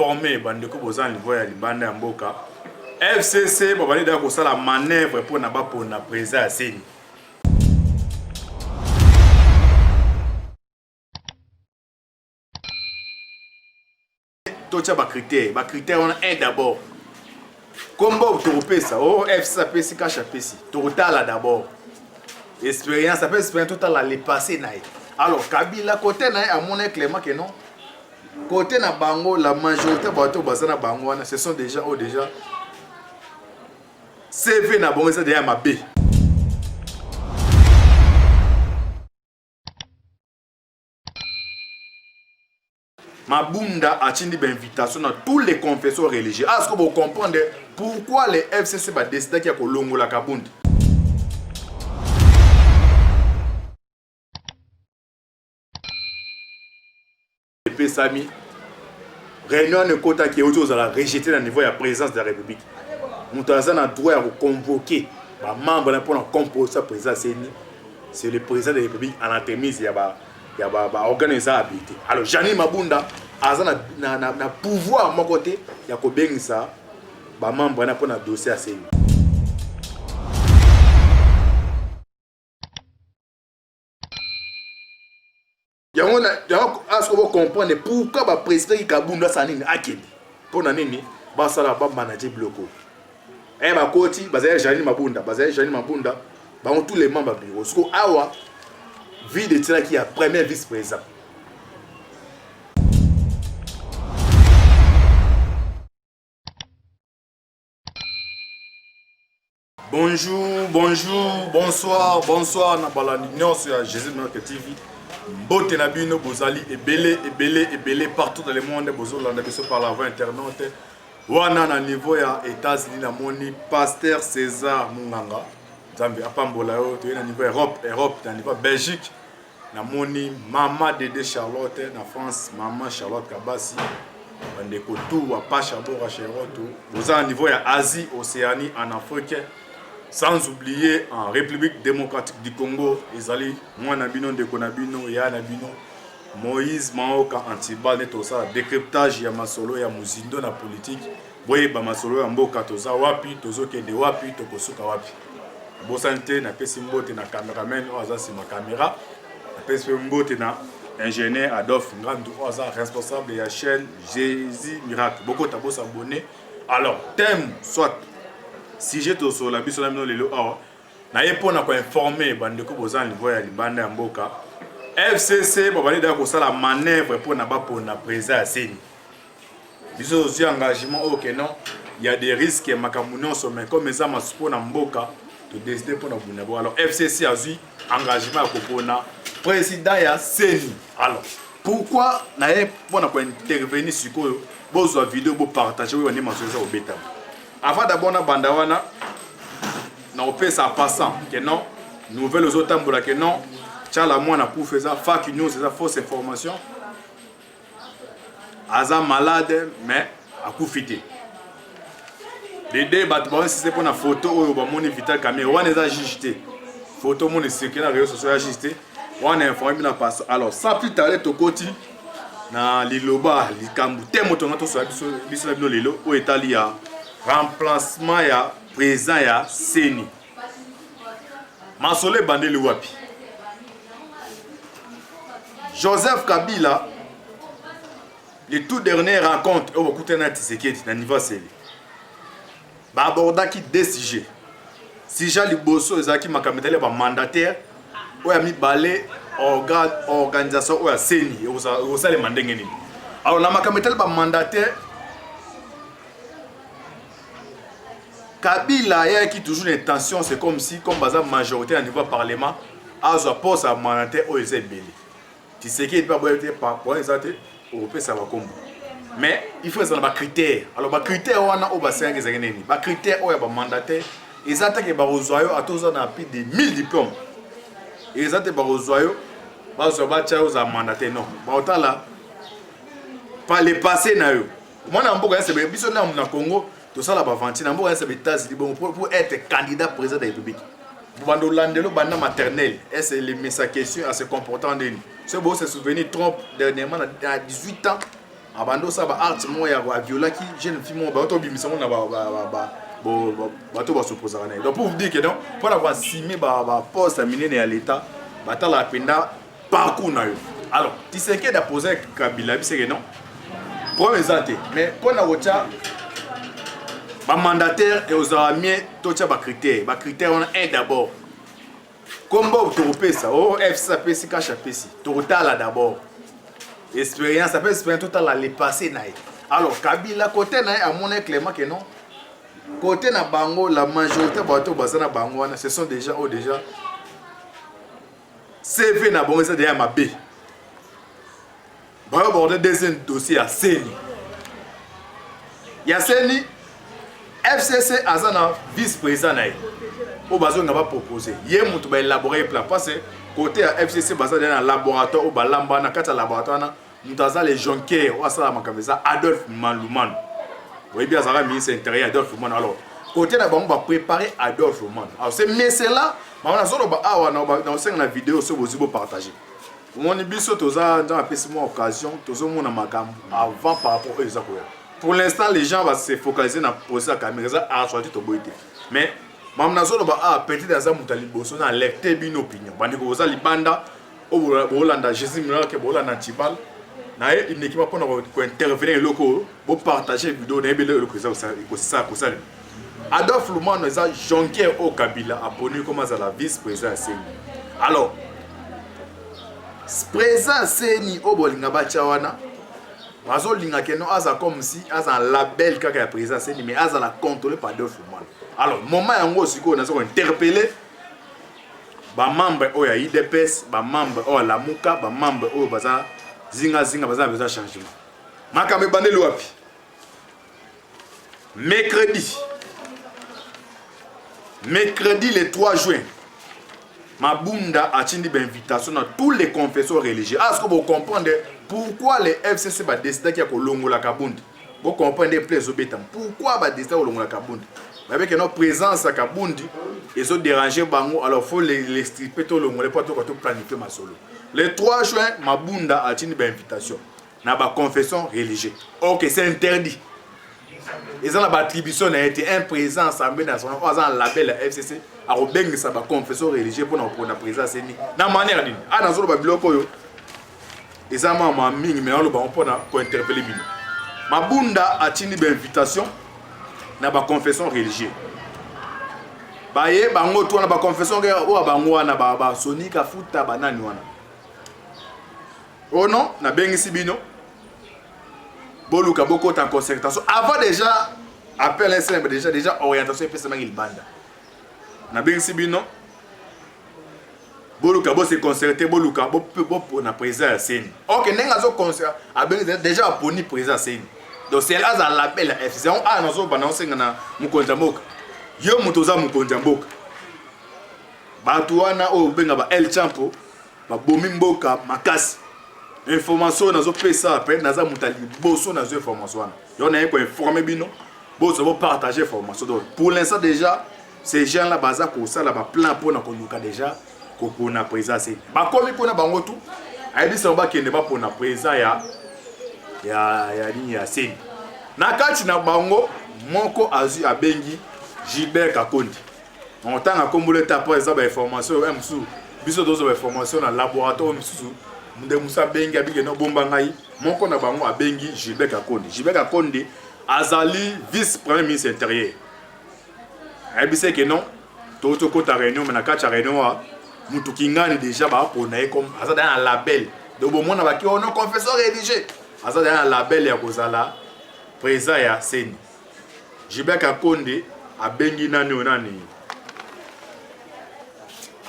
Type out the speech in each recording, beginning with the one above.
informer bandeko boza niveau ya libanda ya mboka FCC babali da ko sala manœuvre pour na ba pour na président Seni. Tocha ba critère on est d'abord. Combo to ça oh FCC pesi cache pesi. Total d'abord. Expérience, ça peut expérience totale à les passer naï. Alors Kabila côté naï à mon clairement que non. Côté na bango la majorité bateau basana bango ce sont des gens déjà CV na bango ça déjà mabé. Mabunda a tindi invitation à tous les confesseurs religieux. Est-ce que vous comprenez pourquoi les FCC va décider qu'il y a Kolongo la Kabundi? Sami réunion de quota qui est autour de la rejeter au niveau de la présidence de la République. Nous avons droit à convoquer les membres pour la composer la présidence. C'est le président de la République en entremise il y a organisé habilité. Alors Jani Mabunda a un pouvoir à mon côté il y a que ça les membres pour un dossier à CNI. Est-ce que vous comprenez pourquoi le président Kabunda Sanine Akeli pour nani basala ba manager bloco et ba koti bazaya Jani Mabunda ba tous les membres du bureau so awa vie de tira qui a premier vice-président. Bonjour, bonsoir na balanion sur Jésus Market TV. Bote na bino bozali ebele partout dans le monde bozolanda biso par la voie internet wana na niveau ya États-Unis na moni pasteur César Munganga Zambi apambola yo to na niveau Europe na niveau Belgique na moni mama Dédé Charlotte na France maman Charlotte Kabasi bande ko tout wa Pacha Bora Charlotte bozali na niveau ya Asie Océanie en Afrique. Sans oublier en République démocratique du Congo, Ezali, Mwanabino de Konabino, Yanabino, Moïse Maoka Antiba, Netosa, décryptage, Yamasolo, Yamuzindo, la politique, Boye Bamasolo, Yamboka, Toza, Wapi, Tozo Kende, Wapi, Tokosuka, Wapi. Bosante, na Pesimbote, na caméraman, Oaza, c'est ma caméra. Na Pesimbote, na ingénieur Adolphe Ngandou, Oaza, responsable de la chaîne Jésus Miracle. Beaucoup de s'abonner. Alors, thème, soit. Si j'ai tout sur la biso na mino lelo awa na yepona ko informer bandeko bozan niveau ya libanda ya mboka FCC babali da ko sala manœuvre pour na ba pour na président Seni. Biso aussi engagement OK non, il y a des risques makamuno so mais comme ça masupo na mboka to décider pour na buna bo. Alors FCC a eu engagement ko pona président ya Seni. Alors pourquoi na yepona ko intervenir sur ko bozo vidéo bo partager oui on est masoza au beta. Avant d'abord na bandawana na opesa passant que non nouvelle aux autres tambola que non tchala moi na pour faire fake news c'est fausse information aza malade mais a coufité les débats bon si c'est pour na photo ou ba moni vital caméra on les a ajusté photo mon c'est na réseaux sociaux ajusté on a informé na passe alors ça plus tard to koti na liloba likambu temo to ngato so biso na bino lelo o etali ya remplacement ya président ya Seni. Masole bandeli wapi. Joseph Kabila, les tout dernières rencontres au Kutena Tshisekedi na niveau Seni. Ba abordaki deux sujets. Sujet liboso ezaki makametele ba mandataire oya mi balé organisation oya Seni osa le mandenge nini. Alors na makametele ba mandataire Kabila y a qui toujours une tension, c'est comme si comme bazar majorité à niveau parlement a sa poste à mandataire au Ezebeli. Tu sais qu'il pas boire par pour les autres européens ça va comme. Mais il faut ça ba critères. Alors ba critères on a au bassin que ça nini. Ba critères o ya ba mandataire, ils attaquent ba rozoyo à tous on a plus de 1000 diplômes. Ils attaquent ba rozoyo ba so ba cha aux mandataire non. Ba otala pas les passer na yo. Moi na mboka c'est biso na Congo. Tout ça là-bas, pour être candidat président de la République. Bando landelo banda maternelle, est-ce les sa question à se comportant de nous. Ce beau se souvenir Trump dernièrement à 18 ans, abando ça ba art mo ya ba viola qui jeune fille mo ba to bimisa mo na bato s'opposer à donc pour vous dire que non pour avoir simé ba poste à miner à l'état bata la penda parcours na yo alors tu sais que da poser Kabila c'est que non pour exemple mais pour na rocha ba mandataire et aux amis tocha ba critères on a un d'abord combo to ça oh FCPC cache PC to là d'abord expérience ça peut expérience total la les passer na alors Kabila côté na à mon clairement que non côté na bango la majorité bato bazana bango ce sont des gens déjà CV na bango c'est déjà mabé ba aborder deuxième dossier à Seni ya Seni FCC azana vice-président na o bazo ngaba proposer ye mutu ba élaborer plan parce que côté à FCC bazana dans laboratoire o balamba na kata laboratoire na mutaza les jonquer o asala makameza Adolphe Malouman. Oui, bien, ça va ministre intérieur Adolphe Man. Alors, côté là, on va préparer Adolphe Man. Alors, c'est mais c'est là, on a dans la vidéo sur vos partager. On est bien sûr tous dans la pésime occasion, tous on a magam avant par rapport aux autres. Pour l'instant, les gens vont se focaliser dans poser la caméra à choisir ton beauté. Mais maman zone ba petit dans un mutali bosso na lecter bien opinion. Bandi ko za libanda au Hollande Jésus Miller que Hollande Tibal. Une équipe pour intervenir locaux pour partager vidéo ça Adolphe Luman nous a jonqué au Kabila abonné comme à la vice-président Seni. Alors président Seni au bolinga bachawana bazo linga keno aza comme si aza un label kaka ya président Seni mais aza la contrôlé par Adolphe Luman. Alors moment yango siko na zo interpeller ba membre o ya IDPS ba membre o la Muka ba membre o baza zinga baza besoin changement makambe bandeli wapi mercredi le 3 juin Mabunda a tindi invitation à tous les confesseurs religieux. Est-ce que vous comprenez pourquoi les FCC va décider qu'il y a Kolongola Kabundi? Vous comprenez plus obétant pourquoi va décider Kolongola Kabundi? Avec notre présence à Kabundi ils ont dérangé bango alors faut les stripper tout le monde pas tout planifier ma solo. Le 3 juin, Mabunda a tenu une invitation. Dans la confession religieuse. Ok, c'est interdit. Ils ont l'attribution a été un président assemblée nationale, un label à FCC, à Robeng, ça va confession religieuse pour la présence. Dans la manière d'une. Ah, dans le bloc, ils ont ma ming, mais on pour interpeller. Mabunda a tenu une invitation dans la confession religieuse. Baye, bango, toi, la confession religieuse, ou à bango, na ba sonika futa banani wana. Oh non, na bengi sibino. Boluka boko en concertation. Avant déjà appel simple déjà orientation PSM il banda. Na bengi sibino. Boluka bo se concerter boluka bo na président Seni. OK, nenga zo concert a bengi déjà poni président Seni. Donc c'est là za l'appel FC. On a nazo balancer na mukonja mboka. Yo mutoza mukonja mboka. Batuana o benga ba El Champo ba bomi mboka makasi. Information nazo pesa après naza mutali boso nazo information yo na ko informer bino boso bo partager information donc pour l'instant déjà ces gens là baza ko ça là ba plan pour na ko luka déjà ko na présence ba komi ko na bango tout aibi so ba kende ba pour na présence ya Seni na kati na bango moko azu abengi Gilbert Kakondi on tanga kombole ta pour ça ba information msu biso dozo ba information na laboratoire msu Mde Moussa Bengi abike no bomba ngai moko na bango abengi Gilbert Kakondi azali vice premier ministre intérieur abise que non toto kota réunion mais na kacha réunion mutu kingani déjà ba pona comme aza dans un label de bomona ba ki ono confesseur religieux aza dans un label ya kozala président ya Seni Gilbert Kakondi abengi nani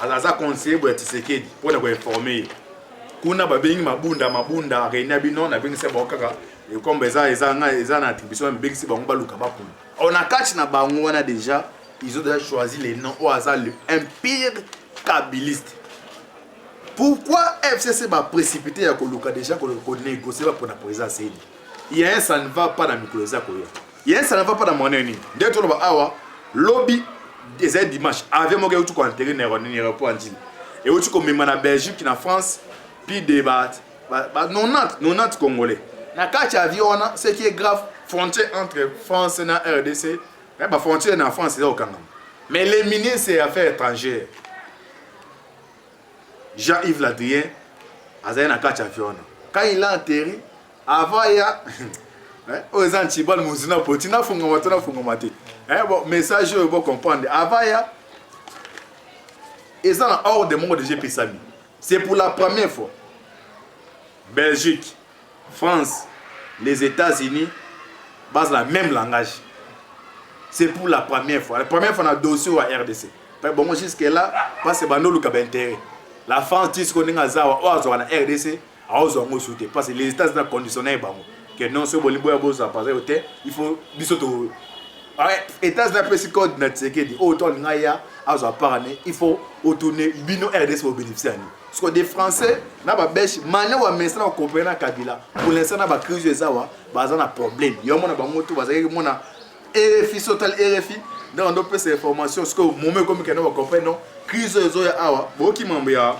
aza conseiller pour Tshisekedi pour na informer kuna babengi mabunda reina bino na bengi se bokaka et comme eza na attribution bengi se bango baluka bakuna on a catch na bango wana déjà ils ont déjà choisi les noms au hasard le empire kabiliste. Pourquoi FCC va précipiter ya koluka déjà ko négocier pour la présence Seni? Il y a un ça ne va pas dans Mikoloza koya. Il y a un ça ne va pas dans moneni. Dès to ba awa lobby des dimanche avec mo gautu ko enterrer na aéroport andile. Et où tu comme na Belgique na France puis débat 90 Congolais Na kati avion wana ce qui est grave frontière entre France et la RDC, la frontière en France c'est au Canada. Mais les ministres c'est affaires étrangères. Jean-Yves Ladrien azali na kati avion. Quand il a atterri, avant il y a aux antibal muzina potina fungomate. Bon message vous comprendre. Avant il y a ils sont hors des mondes de GP Sami. C'est pour la première fois. Belgique, France, les États-Unis basent le même langage. C'est pour la première fois. La première fois, on a dossier à RDC. Bon, moi, jusqu'à là, parce que c'est intérêt. La France dit qu'on est en RDC, parce que les États-Unis ont conditionné que non, ce il faut les États-Unis ont dit il faut retourner bino RDC pour bénéficier. Parce que des Français, na ba belge, maintenant on met ça en comprenant Kabila. Pour l'instant na ba crise ezawa, ba za na problème. Yo mona ba moto ba za mona RFI total RFI dans nos peu ces informations parce que moment comme que na ba comprendre non crise ezoya awa, bo ki mambo ya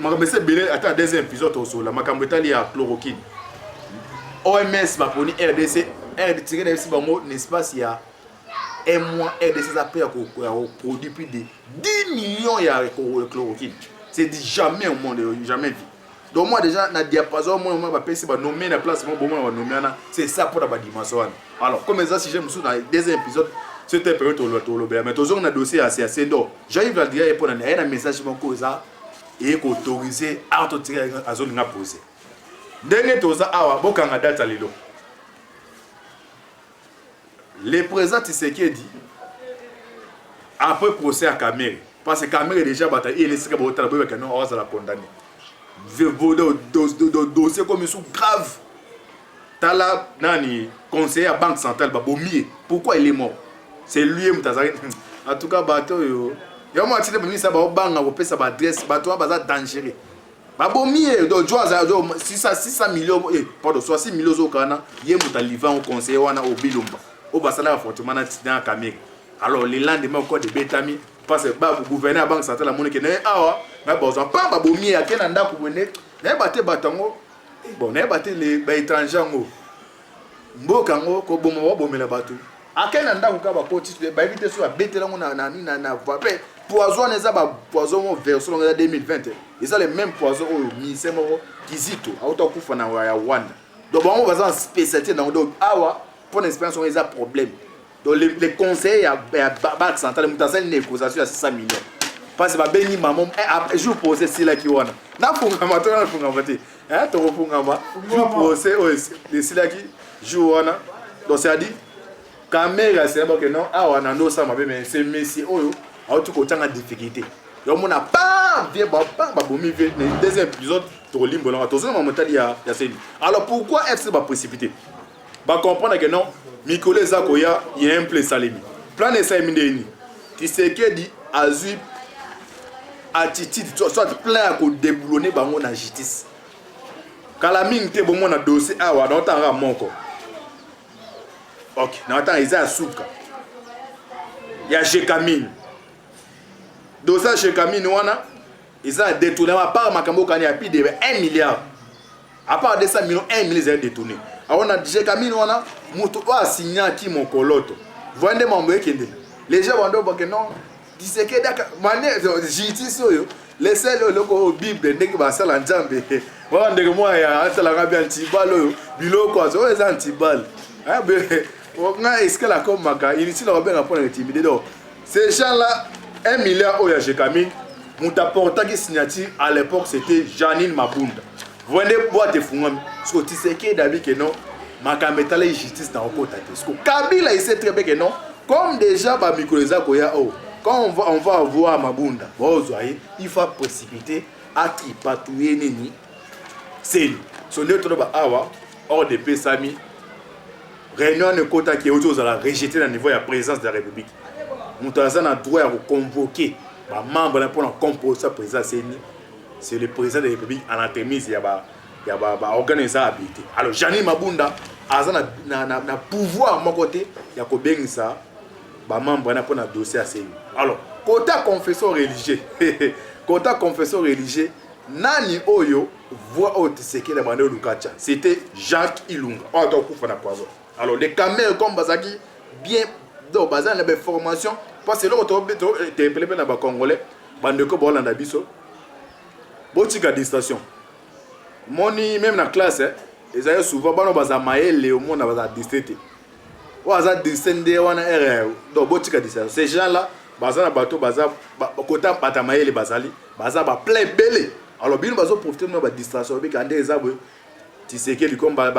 makambe belé ata deuxième épisode au la makambo etali ya chloroquine. OMS va poni RDC tirer des ba mo n'espace ya un mois RDC ça paye produit plus de 10 millions de chloroquine. C'est dit jamais au monde, jamais vu. Donc moi déjà, na diapason, moi je vais essayer de nommer la place, c'est ça pour la dimension. Alors, comme ça, si j'aime dans les deuxième épisode, c'était période au loto. Mais toujours on a dossier assez d'or. J'arrive à dire pour un message mon ça et qu'autoriser à tirer à zone n'a posé. Dernier toza awa bokanga date lelo. Les présents c'est qui dit après procès à Kamere. Parce que Kamere est déjà bataillé, il est sûr que on va la condamner. Dossier comme ils sont graves. Tala nani conseiller à Banque Centrale Babomier. Pourquoi il est mort? C'est lui Mutazari. En tout cas bateau yo. Yo moi tite bimi ça ba banga ko pesa ba adresse bateau ba dangereux. Babomier do joaza do 600 millions pardon 60 millions au Kana, yé mutaliva au conseiller wana au Bilumba. Au basala fortement na Kamere. Alors les lendemain encore de Betami parce que le gouverneur de la Banque Centrale a dit que pas de à quel endroit pour venir. N'importe batango. Bon, n'importe les étrangers. Mbokango, ko bomo bomela batu. À quel endroit on va continuer ba éviter sur la bête là on na voix. Poison les ba poison version 2020. Ils ont les mêmes poisons au ministère Kizito. Auto kufa na ya Rwanda. Donc on va en spécialité dans donc awa pour l'expérience ils ont problème. Donc les conseils à Banque Centrale Mutazel négociation à 600 millions. Parce que Béni maman je posais si là qui wana. Na funga mato na funga mate. To funga ma. Je posais les si là qui joue wana. Donc ça dit caméra c'est bon que non ah wana no ça mais c'est messi oyo a tout côté en difficulté. Donc on a pas bien ba bomi le deuxième épisode to limbo là. To ça maman ya c'est. Alors pourquoi FC va précipiter? Ba comprendre que non Mikole Zakoya, il y a un plan Salemi. Plan de Salemi, tu sais que dit Azu attitude, soit plein à déboulonner bango na justice. Quand la mine te bon mon dossier, ah ouais, dans ta ramon ko. Ok, dans ta isa souka. Il y a Jekamine. Dossier Jekamine wana, ils ont détourné à part makambo kani a plus de 1 milliard. À part 200 millions, 1 milliard ils ont détourné. Alors on a Jekamine wana mutu wa signer qui mon coloto. Vende mambo ekende. Les gens vont dire que non, disent que mané justice yo. Les seuls loko Bible ndeki ba sala njambe. Wa ndeke moi ya asala ngabi antibal yo. Biloko zo les antibal. Ah be nga iskala comme maka, inutile la bien pour intimider donc. Ces gens là 1 milliard au ya Jekamine, muta porta qui signature à l'époque c'était Janine Mabunda. Vende boîte de fungam. Parce que tu sais que d'habitude que non makameta la justice dans le côté parce que Kabila il sait très bien que non comme déjà ba Mikoleza Koya oh quand on va avoir Mabunda bon il faut précipiter à tripatouiller nini c'est son neutre ba awa hors de Pesami réunion de quota qui est autour à la rejeter au niveau de la présidence de la République Moutaza a droit à convoquer ba membre pour la composer sa présidence c'est le président de la République en entremise il y a organiser habité. Alors Janine Mabunda a na pouvoir mon côté il y a ko bengisa ba membre na pour na dossier à CENI. Alors côté confession religieux côté confession religieux nani oyo voix au Tshisekedi bande Lukacha, c'était Jacques Ilunga. Oh donc kufa na poison. Alors les caméras comme bazaki bien donc bazan la formation parce que là tu es appelé na ba congolais bande ko bolanda biso. Botika distanciation. Moni même na classe ils avaient souvent bano baza maele au monde baza distrité. Baza descendre wana RR donc botika distanciation. Ces gens là baza na bateau baza kota pata maele bazali baza ba plein belé. Alors bien bazo profiter de ba distraction bi kande ezabwe Tshisekedi comme ba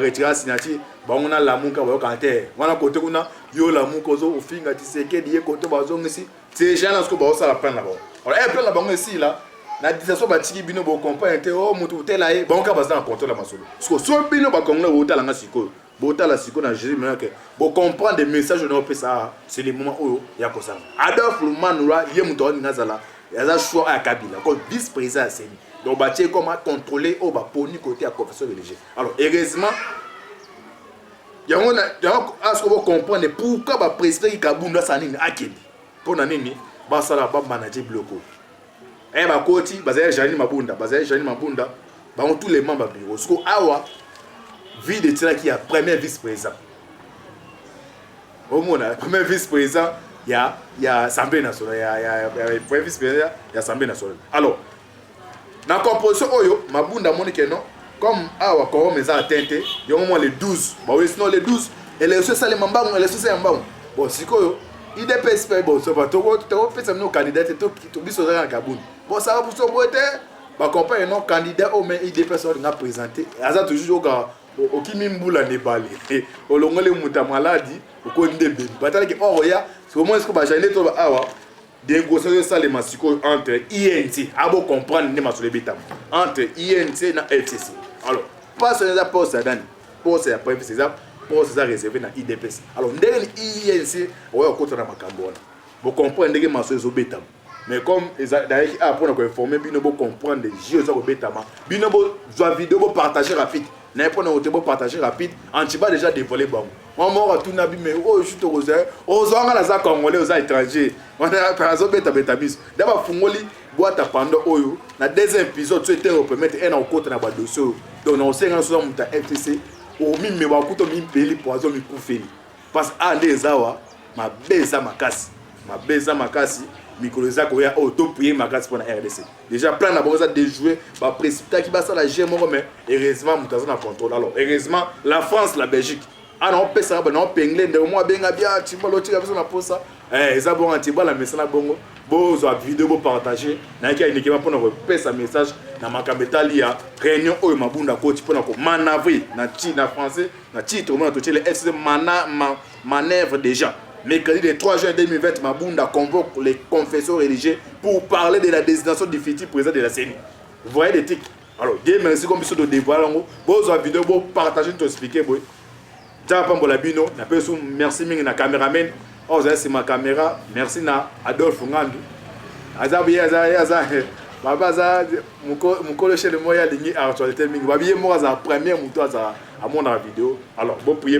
retirer signature ba on a la munka ba kanter wana côté kuna yo la munka zo ofinga Tshisekedi ye côté bazo ngisi ces gens là ce que ba ça la prendre là-bas. Alors elle prend la banque ici là na distraction ba tiki bino bo comprendre oh mutu tela ye ba on ka baza na contrôle la masolo parce que so bino ba congolais bo tala nga siko bo tala siko na Jésus mais que bo comprendre des messages on peut ça c'est les moments où ya ko ça Adolphe Lumanura ye mutu on ngazala il y a un choix à Kabila comme vice-président à Séni. Donc, il comment contrôler au poni côté à confession religieuse. Alors, heureusement, il y a un ce qu'on va comprendre pourquoi le président Kabunda Sanine a Kedi. Pour Nanini, Basala Bab manager bloco. Et ma côté, Bazaï Jani Mabunda, tous les membres du bureau. Ce qu'on a vu de Tila qui est premier vice-président. Au moins, le premier vice-président. Il y a Assemblée nationale, il y a premier vice-président, il y a Assemblée nationale. Alors, dans la composition, Mabunda Monique, non, comme Awa Koro Meza a tenté, il y a au moins les 12. Bon, sinon les 12, et les sociaux, les Mambang, les sociaux, les Mambang. Bon, si quoi, il DPS, bon, ça va, tu as un candidat, tu as sur un Kaboun. Bon, ça va pour ce côté, ma compagne, non, candidat, mais il DPS, on a présenté. Et ça, toujours au Kimimboula Nebali. Et au Longole Mouta Maladi, au Kondebe. Batale qui, oh, ya. Comment est-ce que j'ai dit des négociations les massicaux entre INC, à vous comprendre les massicaux entre INC et FCC. Alors, pas ce n'est pas ça, poste à prévu César, poste à réservé dans IDPS. Alors, derrière INC, on va côté dans ma cambone. Vous comprenez que massicaux bétam. Mais comme d'ailleurs après on a informé, bino bo comprendre les jeux au bétama, bino bo joie vidéo bo partager rapide. N'importe où bo partager rapide, Antiba déjà dévoilé bon. Moi mort tout nabi mais oh je te rose. Aux gens là za congolais aux étrangers. On a par exemple bétabis. D'abord fungoli boîte à pendant oyo. Na deuxième épisode tu étais au premier un en côté na ba dossier. Donc on sait sur muta FTC au mime ba kuto mime peli poison mi kufeli. Parce à des awa ma beza makasi. Ma beza makasi. Mikoloza koya auto prier ma grâce pour la RDC. Déjà plein d'abord ça déjouer ba précipiter qui va ça la GMO mais heureusement mutaza na contrôle. Alors heureusement la France la Belgique ah non peut ça non penglé de moi benga bien timolo tika besoin na posa ça bon antiba la message na bongo bozo vidéo bo partager na ki une équipe pour na repasser sa message na makambetali ya réunion oyo mabunda coach pour na ko manavrer na français na titre on a touché les FC manœuvre déjà. Mercredi le 3 juin 2020, Mabunda convoque les confesseurs religieux pour parler de la désignation du futur président de la CENI. Vous voyez les tics. Alors, Dieu merci comme ça de dévoiler. Vous avez vidéo, vous partagez, vous expliquez. Merci à caméraman. Oh, c'est ma caméra. Merci à Adolphe Ngandou. Babaza mukolo chez le moya lingi actualité mingi babiye mo za première muto za à mon vidéo. Alors bon prier